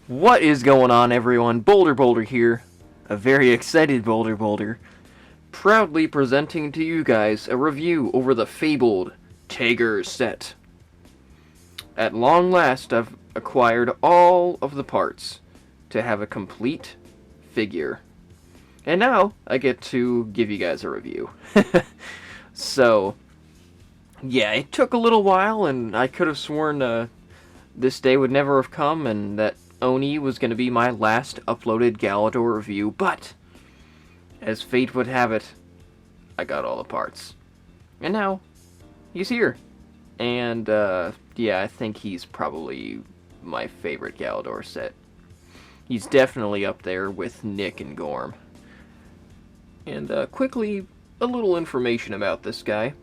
What is going on, everyone? theBolderBoulder here, a very excited theBolderBoulder, proudly presenting to you guys a review over the fabled Tiger set. At long last, I've acquired all of the parts to have a complete figure. And now, I get to give you guys a review. So, yeah, it took a little while, and I could have sworn this day would never have come, and that Oni was going to be my last uploaded Galidor review, but as fate would have it, I got all the parts. And now, he's here. And, yeah, I think he's probably my favorite Galidor set. He's definitely up there with Nick and Gorm. And, quickly, a little information about this guy.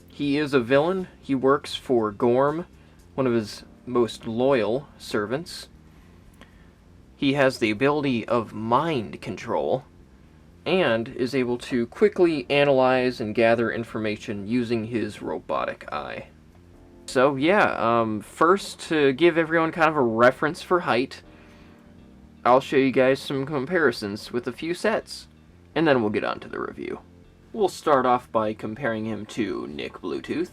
He is a villain. He works for Gorm, one of his most loyal servants. He has the ability of mind control, and is able to quickly analyze and gather information using his robotic eye. So yeah, first, to give everyone kind of a reference for height, I'll show you guys some comparisons with a few sets, and then we'll get on to the review. We'll start off by comparing him to Nick Bluetooth.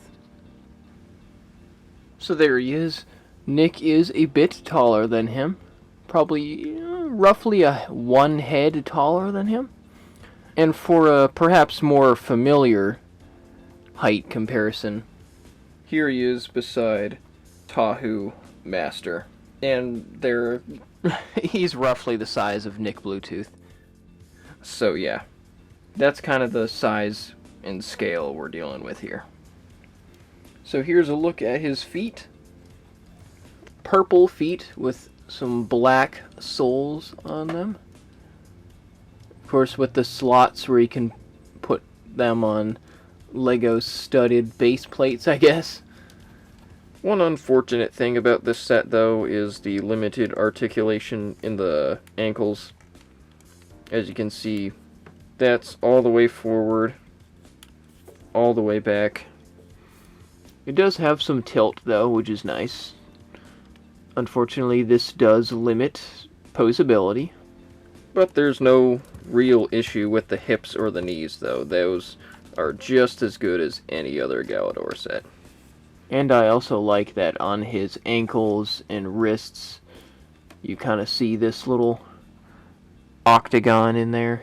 So there he is. Nick is a bit taller than him. Probably roughly one head taller than him. And for a perhaps more familiar height comparison, here he is beside Tahu Master. And he's roughly the size of Nick Bluetooth. So yeah, that's kind of the size and scale we're dealing with here. So here's a look at his feet. Purple feet with some black soles on them. Of course, with the slots where you can put them on Lego studded base plates, I guess. One unfortunate thing about this set, though, is the limited articulation in the ankles. As you can see, that's all the way forward, all the way back. It does have some tilt, though, which is nice. Unfortunately, this does limit posability. But there's no real issue with the hips or the knees, though. Those are just as good as any other Galidor set. And I also like that on his ankles and wrists, you kind of see this little octagon in there.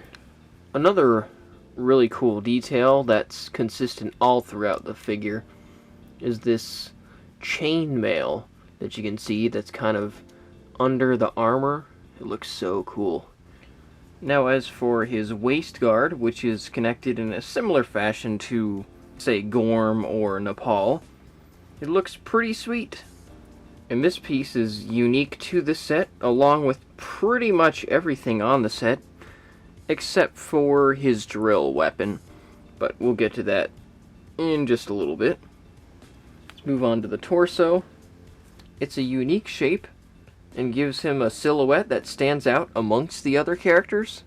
Another really cool detail that's consistent all throughout the figure is this chainmail that you can see that's kind of under the armor. It looks so cool. Now, as for his waist guard, which is connected in a similar fashion to, say, Gorm or Nepal, it looks pretty sweet. And this piece is unique to the set, along with pretty much everything on the set, except for his drill weapon. But we'll get to that in just a little bit. Let's move on to the torso. It's a unique shape and gives him a silhouette that stands out amongst the other characters.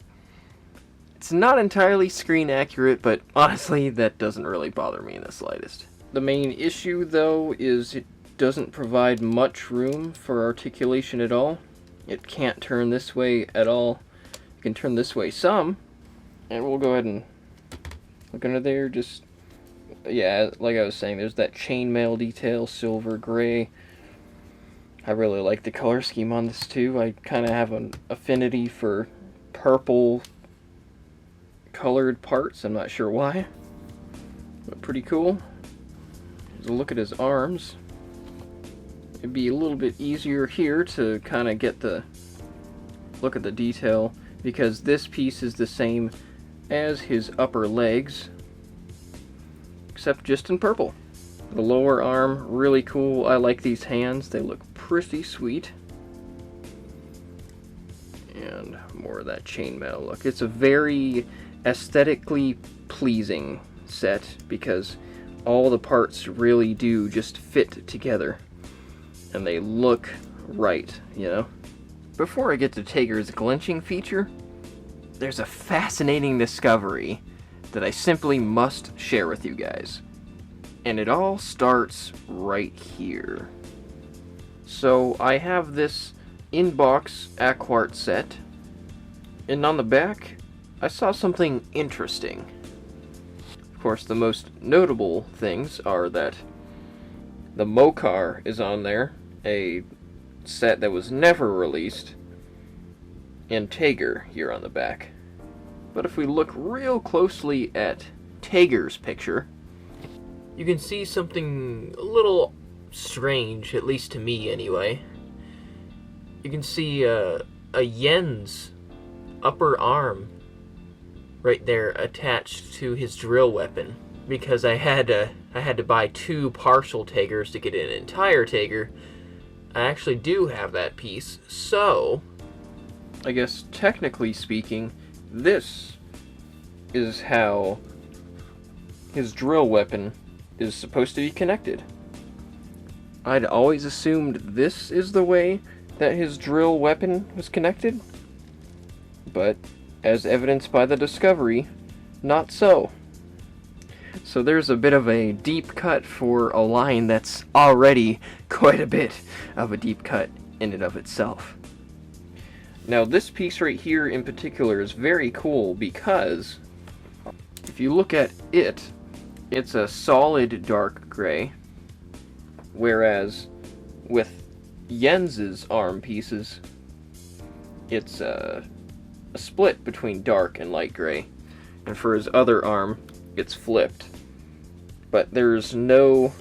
It's not entirely screen accurate, but honestly, that doesn't really bother me in the slightest. The main issue, though, is it doesn't provide much room for articulation at all. It can't turn this way at all. You can turn this way some, and we'll go ahead and look under there. Just, yeah, like I was saying, there's that chainmail detail, silver, gray. I really like the color scheme on this too. I kind of have an affinity for purple colored parts. I'm not sure why, but pretty cool. There's a look at his arms. It'd be a little bit easier here to kind of get the look at the detail, because this piece is the same as his upper legs, except just in purple. The lower arm, really cool. I like these hands. They look pretty sweet. And more of that chainmail look. It's a very aesthetically pleasing set because all the parts really do just fit together. And they look right, you know? Before I get to Tiger's glitching feature, there's a fascinating discovery that I simply must share with you guys. And it all starts right here. So I have this in-box Aquart set. And on the back, I saw something interesting. Of course, the most notable things are that the Mokar is on there, a set that was never released, and Tager here on the back. But if we look real closely at Tager's picture, you can see something a little strange, at least to me anyway. You can see a Yen's upper arm right there attached to his drill weapon, because I had to buy 2 partial Tagers to get an entire Tager. I actually do have that piece, so I guess technically speaking, this is how his drill weapon is supposed to be connected. I'd always assumed this is the way that his drill weapon was connected, but as evidenced by the discovery, not so. So there's a bit of a deep cut for a line that's already quite a bit of a deep cut in and of itself. Now this piece right here in particular is very cool because if you look at it, it's a solid dark gray, whereas with Jens's arm pieces, it's a split between dark and light gray, and for his other arm, it's flipped. But there's no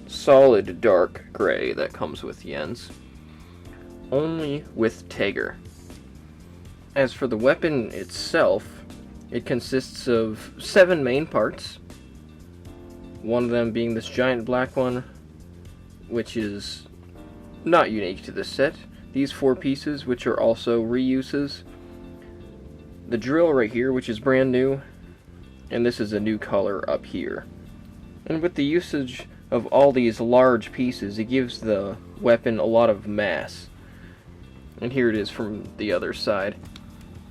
solid dark gray that comes with Jens, only with Tager. As for the weapon itself, it consists of 7 main parts, one of them being this giant black one, which is not unique to this set. These 4 pieces, which are also reuses. The drill right here, which is brand new, and this is a new color up here. And with the usage of all these large pieces, it gives the weapon a lot of mass. And here it is from the other side.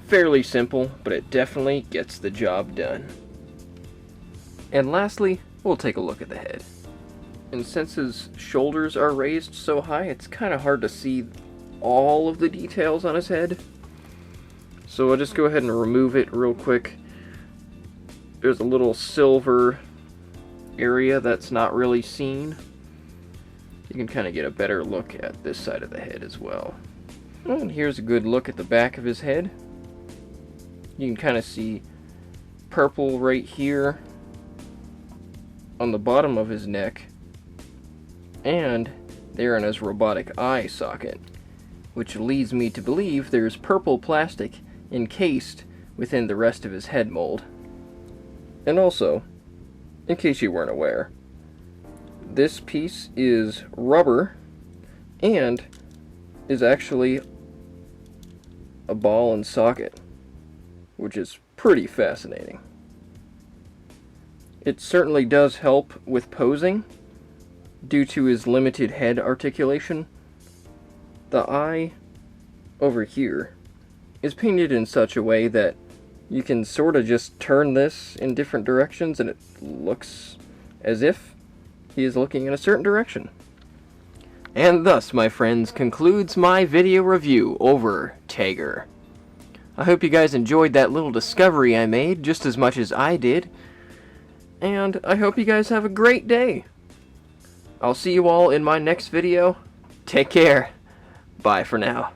Fairly simple, but it definitely gets the job done. And lastly, we'll take a look at the head. And since his shoulders are raised so high, it's kind of hard to see all of the details on his head. So I'll just go ahead and remove it real quick. There's a little silver area that's not really seen. You can kind of get a better look at this side of the head as well. And here's a good look at the back of his head. You can kind of see purple right here on the bottom of his neck, and there in his robotic eye socket, which leads me to believe there's purple plastic encased within the rest of his head mold. And also, in case you weren't aware, this piece is rubber and is actually a ball and socket, which is pretty fascinating. It certainly does help with posing due to his limited head articulation. The eye over here is painted in such a way that you can sort of just turn this in different directions and it looks as if he is looking in a certain direction. And thus, my friends, concludes my video review over Tager. I hope you guys enjoyed that little discovery I made just as much as I did, and I hope you guys have a great day. I'll see you all in my next video. Take care. Bye for now.